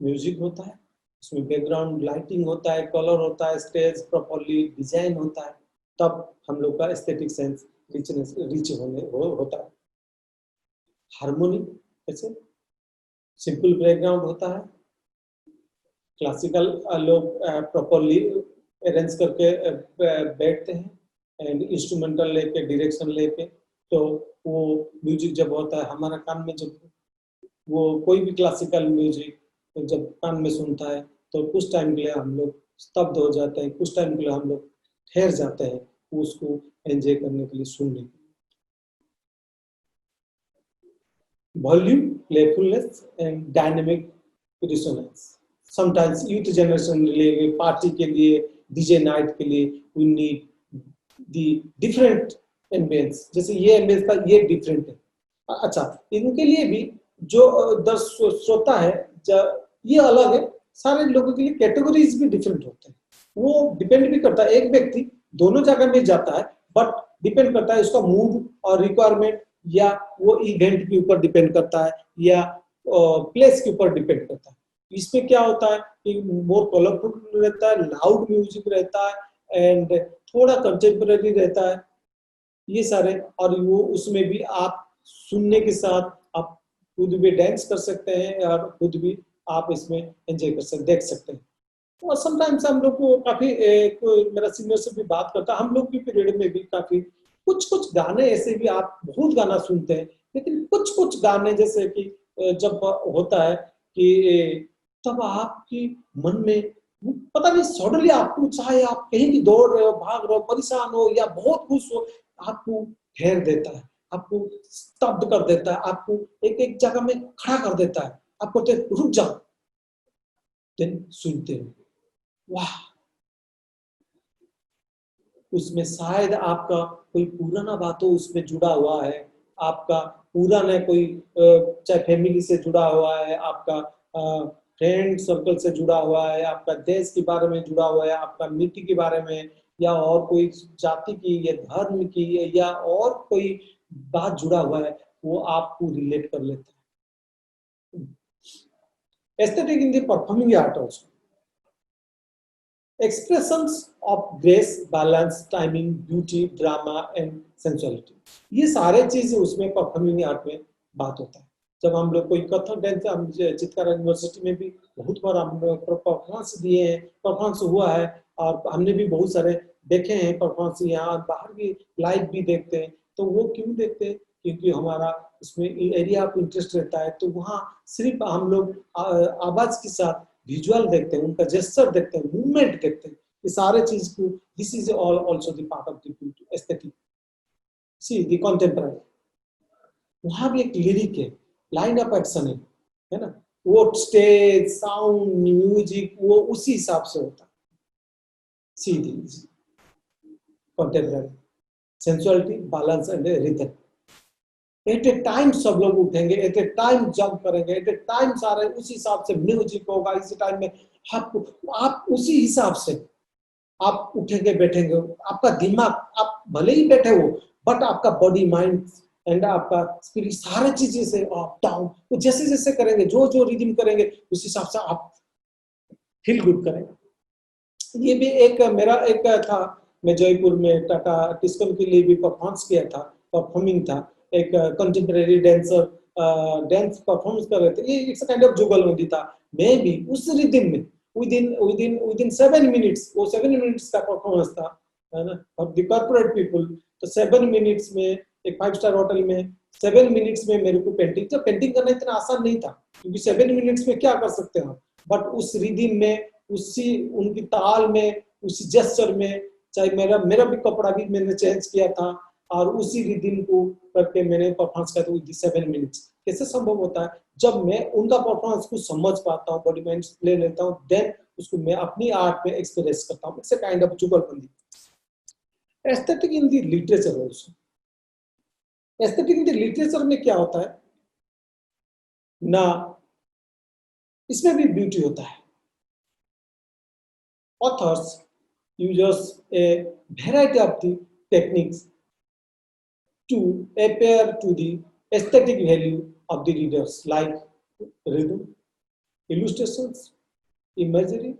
S1: म्यूजिक होता है, उसमें बैकग्राउंड लाइटिंग होता है, कलर होता है, स्टेज प्रॉपर्ली डिजाइन होता है, तब हम लोग का एस्थेटिक सेंस रीच होता है। हार्मोनी कैसे, सिंपल बैकग्राउंड होता है, क्लासिकल लोग प्रॉपर्ली अरेंज करके बैठते हैं, एंड इंस्ट्रूमेंटल लेके डायरेक्शन लेके, तो वो म्यूजिक जब होता है हमारा कान में, जब वो कोई भी क्लासिकल म्यूजिक जब कान में सुनता है तो कुछ टाइम के लिए हम लोग स्तब्ध हो जाते हैं, कुछ टाइम के लिए हम लोग ठहर जाते हैं उसको एंजॉय करने के लिए, सुनने के लिए। Volume, playfulness and dynamic resonance. Sometimes youth generation के लिए, पार्टी के लिए, डीजे नाइट के लिए we need the different ambience, जैसे ये एम्बियंस था ये डिफरेंट है। अच्छा, इनके लिए भी जो श्रोता है ये अलग है, सारे लोगों के लिए कैटेगरीज भी डिफरेंट होते हैं, वो डिपेंड भी करता है, एक व्यक्ति दोनों जगह में जाता है, बट डिपेंड करता है उसका मूड और रिक्वायरमेंट, या वो इवेंट के ऊपर डिपेंड करता है, या प्लेस के ऊपर डिपेंड करता है। इसमें क्या होता है कि मोर कलरफुल रहता है, लाउड म्यूजिक रहता है, एंड थोड़ा कंटेम्पररी रहता है, ये सारे, और वो उसमें भी आप सुनने के साथ आप खुद भी डांस कर सकते हैं और खुद भी आप इसमें एंजॉय कर सकते, देख सकते हैं। और समटाइम्स हम लोग को काफी मेरा सीनियर से भी बात करता, हम लोग की पीरियड में भी काफी कुछ गाने ऐसे भी आप बहुत गाना सुनते हैं, लेकिन कुछ कुछ गाने जैसे कि जब होता है कि तब आपकी मन में पता नहीं सडनली आपको, चाहे आप कहीं भी दौड़ रहे हो, भाग रहे हो, परेशान हो या बहुत खुश हो, आपको घेर देता है, आपको स्तब्ध कर देता है, आपको एक एक जगह में खड़ा कर देता है, आपको रुक जाओ। देन सुनते हो, वाह, उसमें शायद आपका कोई पुराना बात हो उसमें जुड़ा हुआ है, आपका पुराना कोई चाहे फैमिली से जुड़ा हुआ है, आपका फ्रेंड सर्कल से जुड़ा हुआ है, आपका देश के बारे में जुड़ा हुआ है, आपका मिट्टी के बारे में, या और कोई जाति की या धर्म की या और कोई बात जुड़ा हुआ है, वो आपको रिलेट कर लेता है। Aesthetic in the performing art also, expressions of grace, balance, timing, beauty, drama and sensuality, ये सारे चीज उसमें परफॉर्मिंग आर्ट में बात होता है। जब हम लोग कोई कथक डांस, हम चित्तकार यूनिवर्सिटी में भी बहुत बार हम लोग परफॉर्मेंस दिए हैं, परफॉर्मेंस हुआ है, और हमने भी बहुत सारे देखे हैं परफॉर्मेंस, यहाँ बाहर भी लाइव भी देखते हैं। तो वो क्यों देखते हैं? क्योंकि हमारा उसमें एरिया ऑफ इंटरेस्ट रहता है, तो वहाँ सिर्फ हम लोग आवाज के साथ विजुअल देखते हैं, उनका जेस्चर देखते हैं, मूवमेंट देखते हैं, ये सारे चीज को, this is all also the part of the aesthetic. C the contemporary, वहां भी एक लिरिक है, लाइन ऑफ एक्शन है ना, वो स्टेज साउंड म्यूजिक वो उसी हिसाब से होता है। See the contemporary sensuality, balance and rhythm, at a time सब लोग उठेंगे, एट ए टाइम जंप करेंगे, एट ए टाइम सारे उसी हिसाब से म्यूजिक होगा, इसी टाइम में आप उसी हिसाब से आप उठेंगे बैठेंगे, आपका दिमाग, आप भले ही बैठे हो बट आपका बॉडी माइंड एंड आपका स्पिरिट सारे चीजें से अप डाउन, तो जैसे जैसे करेंगे, जो जो रिदम करेंगे उस हिसाब से आप फील गुड करेंगे। ये भी एक मेरा एक था, मैं जयपुर में टाटा टिस्कन के लिए भी परफॉर्मेंस किया था, परफॉर्मिंग था, एक कंटेम्परेरी डांसर डांस परफॉर्मेंस कर रहे थे, ये इट्स काइंड ऑफ जुगलबंदी था। मैं भी उस रिदम में विदिन 7 मिनट्स, वो 7 मिनट्स का परफॉर्मेंस था, है ना, और द कॉर्पोरेट पीपल, तो 7 मिनट्स में एक 5 स्टार होटल में 7 मिनट्स में मेरे को पेंटिंग, तो पेंटिंग करना इतना आसान नहीं था, क्योंकि 7 मिनट्स में क्या कर सकते हैं हम, बट उस रिदम में, उसी उनकी ताल में, उसी जेस्चर में, चाहे मेरा मेरा भी कपड़ा भी मैंने चेंज किया था, और उसी रिदम को करके मैंने परफॉर्मेंस किया था विद 7 मिनट्स। कैसे संभव होता है? जब मैं उनका परफॉर्मेंस को समझ पाता हूँ, बॉडी माइंड ले लेता हूँ, देन उसको मैं अपनी आर्ट में एक्सप्रेस करता हूँ। इट्स अ काइंड ऑफ जुगलबंदी। Aesthetic in the literature also, aesthetic in the literature में क्या होता है ना, इसमें भी ब्यूटी होता है। Authors uses a variety of the techniques to appear to the aesthetic value of the readers, like rhythm, illustrations, imagery,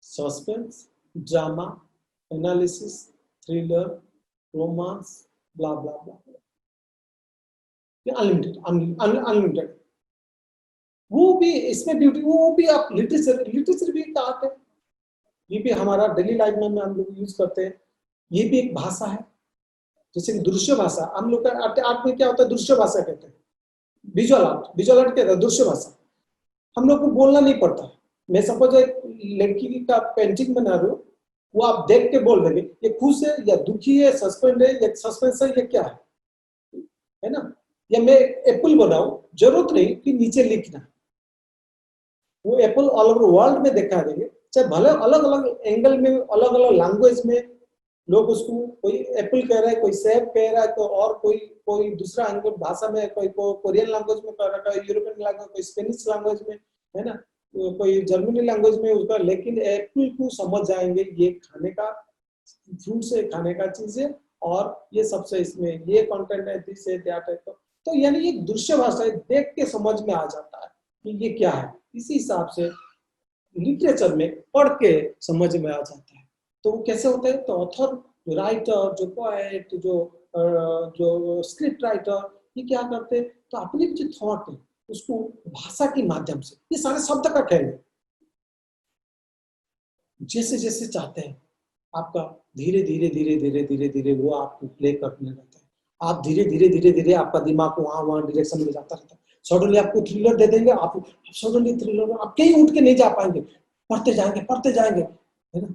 S1: suspense, drama, analysis, thriller, romance, blah blah blah. Unlimited वो भी इसमें ब्यूटी, वो भी आप literature, literature भी एक art है, ये भी हमारा डेली लाइफ में हम लोग यूज करते हैं, ये भी एक भाषा है। जैसे कि दृश्य भाषा, हम लोग का आर्ट में क्या होता है, दृश्य भाषा कहते हैं, विजुअल आर्ट, विजुअल आर्ट क्या है, दृश्य भाषा, हम लोग को बोलना नहीं पड़ता। मैं सपोज एक लड़की का पेंटिंग बना रही हूँ, वो आप देख के बोल देंगे ये खुश है या दुखी है, सस्पेंड है या सस्पेंस है, ये क्या है ना। या मैं एप्पल बनाऊं, जरूरत नहीं कि नीचे लिखना, वो एप्पल ऑल ओवर वर्ल्ड में दिखा देंगे, चाहे भले अलग अलग एंगल में, अलग अलग लैंग्वेज में लोग उसको, कोई एप्पल कह रहा है, कोई सेब कह रहा है, तो और कोई कोई दूसरा भाषा में, कोई कोरियन लैंग्वेज में कह रहा है, कोई यूरोपियन लैंग्वेज, कोई स्पेनिश लैंग्वेज में, है ना, कोई जर्मनी लैंग्वेज में उसका, लेकिन एप्पल को समझ जाएंगे ये खाने का फ्रूट से, खाने का चीज है, और ये सबसे इसमें ये कंटेंट है, दिस है दैट है, तो यानी एक दृश्य भाषा है, देख के समझ में आ जाता है कि ये क्या है। इसी हिसाब से लिटरेचर में पढ़ के समझ में आ जाता है। तो वो कैसे होता है, तो ऑथर, जो राइटर, जो पोएट, जो स्क्रिप्ट राइटर, ये क्या करते हैं, तो अपने जो थॉट है उसको भाषा के माध्यम से, ये सारे शब्द का खेल है, जैसे जैसे चाहते हैं आपका धीरे धीरे धीरे धीरे धीरे धीरे वो आपको प्ले करने रहता है, आप धीरे धीरे धीरे धीरे आपका दिमाग वहां डायरेक्शन में जाता रहता है। सडनली आपको थ्रिलर दे देंगे, आप सडनली थ्रिलर आप कहीं उठ के नहीं जा पाएंगे, पढ़ते जाएंगे, है ना।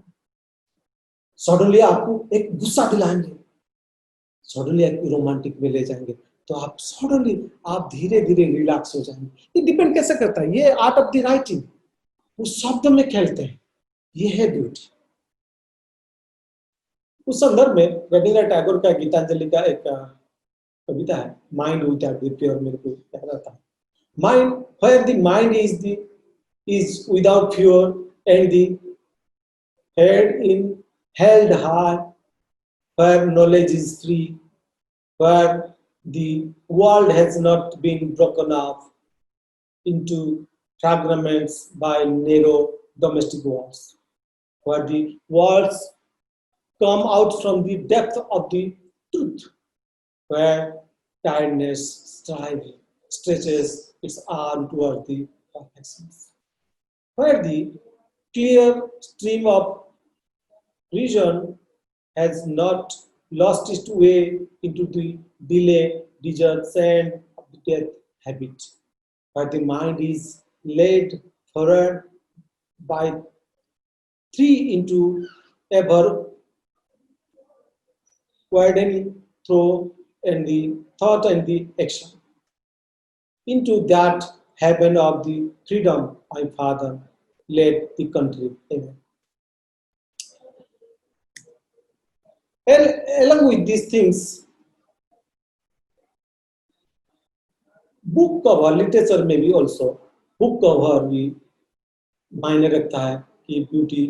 S1: सडनली आपको एक गुस्सा दिलाएंगे, सडनली आपको रोमांटिक में ले जाएंगे, तो आप सडनली आप धीरे धीरे रिलैक्स हो जाएंगे। ये डिपेंड कैसे करता है, ये आर्ट ऑफ द राइटिंग, वो शब्द में खेलते हैं, ये है ब्यूटी। उस संदर्भ में रविंद्रनाथ टैगोर का गीतांजलि का एक कविता है, माइंड विदाउट द प्योर, मेरे को याद आता है। Mind, where the mind is without fear and the head in held high, where knowledge is free, where the world has not been broken up into fragments by narrow domestic walls, where the words come out from the depth of the truth, where tiredness stretches its arm toward the perfections, where the clear stream of reason has not lost its way into the delay, desert sand of the death habit, where the mind is led forward by three into ever widening through and the thought and the action, into that heaven of the freedom my father led the country. Amen. Along with these things, book cover literature में भी also book cover भी मायने रखता है कि beauty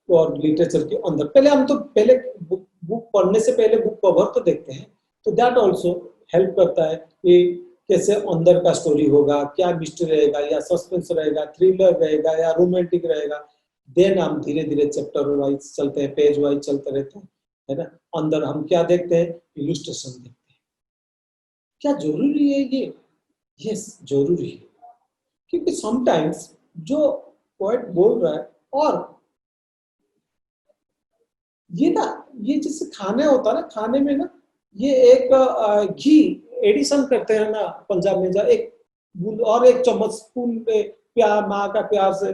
S1: और literature के अंदर। पहले हम तो पहले बुक पढ़ने से पहले बुक कवर तो देखते हैं, तो दैट ऑल्सो हेल्प करता है कि कैसे अंदर का स्टोरी होगा, क्या मिस्ट्री रहेगा या सस्पेंस रहेगा, थ्रिलर रहेगा या रोमांटिक रहेगा। देन हम धीरे धीरे चैप्टर वाइज चलते हैं, पेज वाइज चलते रहते हैं, है ना। अंदर हम क्या देखते हैं, इलस्ट्रेशन देखते हैं। क्या जरूरी है ये? यस, जरूरी है, क्योंकि समटाइम्स जो पोएट बोल रहा है, और ये ना, ये जैसे खाने होता है ना, खाने में ना ये एक घी एडिशन करते हैं ना पंजाब में, जा एक बूंद और एक चम्मच स्पून पे प्यार, माँ का प्यार से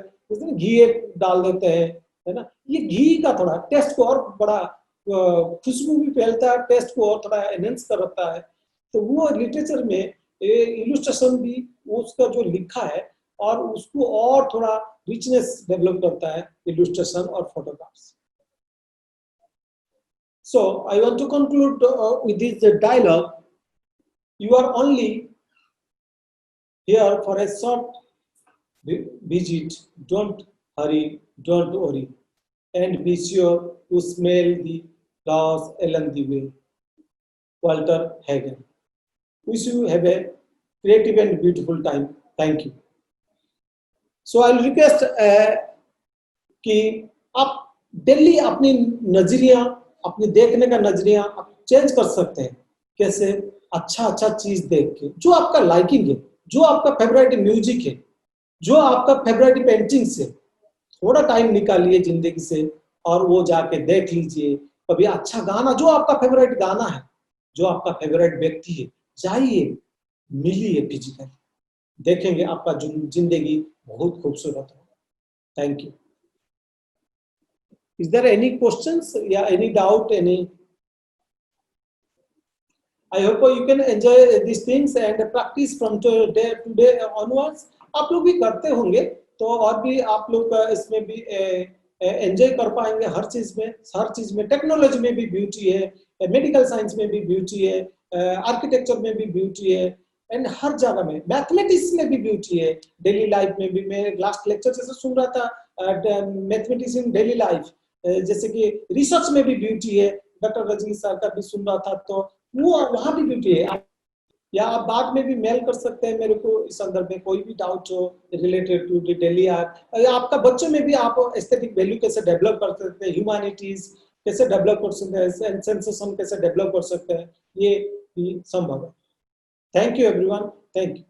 S1: घी एक डाल देते हैं, है ना। ये घी का थोड़ा टेस्ट को और बड़ा खुशबू भी फैलता है, टेस्ट को और थोड़ा एनहेंस करता है। तो वो लिटरेचर में इलस्ट्रेशन भी उसका जो लिखा है और उसको और थोड़ा रिचनेस डेवलप करता है, इलस्ट्रेशन और photographs. So I want to conclude with this dialogue. You are only here for a short visit. Don't hurry, don't worry, and be sure to smell the flowers along the way. Walter Hagen. Wish you have a creative and beautiful time. Thank you. So I'll request कि आप daily अपनी नजरिया, अपने देखने का नजरिया आप change कर सकते हैं। कैसे? अच्छा चीज देख के, जो आपका लाइकिंग है, जो आपका फेवरेट म्यूजिक है, जो आपका फेवरेट पेंटिंग से थोड़ा टाइम निकालिए जिंदगी से और वो जाके देख लीजिए। कभी अच्छा गाना, जो आपका फेवरेट गाना है, जो आपका फेवरेट व्यक्ति है, जाइए मिलिए फिजिकली, देखेंगे आपका जिंदगी बहुत खूबसूरत होगा। Thank you. Is there any questions? Yeah, any doubt? Any? I hope you can enjoy these things and practice from today onwards. आप लोग भी करते होंगे तो और भी आप लोग इसमें भी एंजॉय कर पाएंगे। हर चीज में टेक्नोलॉजी में भी ब्यूटी है, मेडिकल साइंस में भी ब्यूटी है, आर्किटेक्चर में भी ब्यूटी है, एंड हर जगह में, मैथमेटिक्स में भी ब्यूटी है, डेली लाइफ में भी। मैं लास्ट लेक्चर जैसे सुन रहा था मैथमेटिक्स इन डेली लाइफ, जैसे कि रिसर्च में भी ब्यूटी है, डॉक्टर रजनी सर का भी सुन रहा था, तो वो वहां भी ब्यूटी है। या आप बाद में भी मेल कर सकते हैं मेरे को इस संदर्भ में, कोई भी डाउट हो रिलेटेड टू डेली आर्ट। आपका बच्चों में भी आप एस्थेटिक वैल्यू कैसे डेवलप कर सकते हैं, ह्यूमैनिटीज कैसे डेवलप कर सकते हैं, सेंसेशन कैसे डेवलप कर सकते हैं, ये भी संभव है। Thank you everyone, thank you.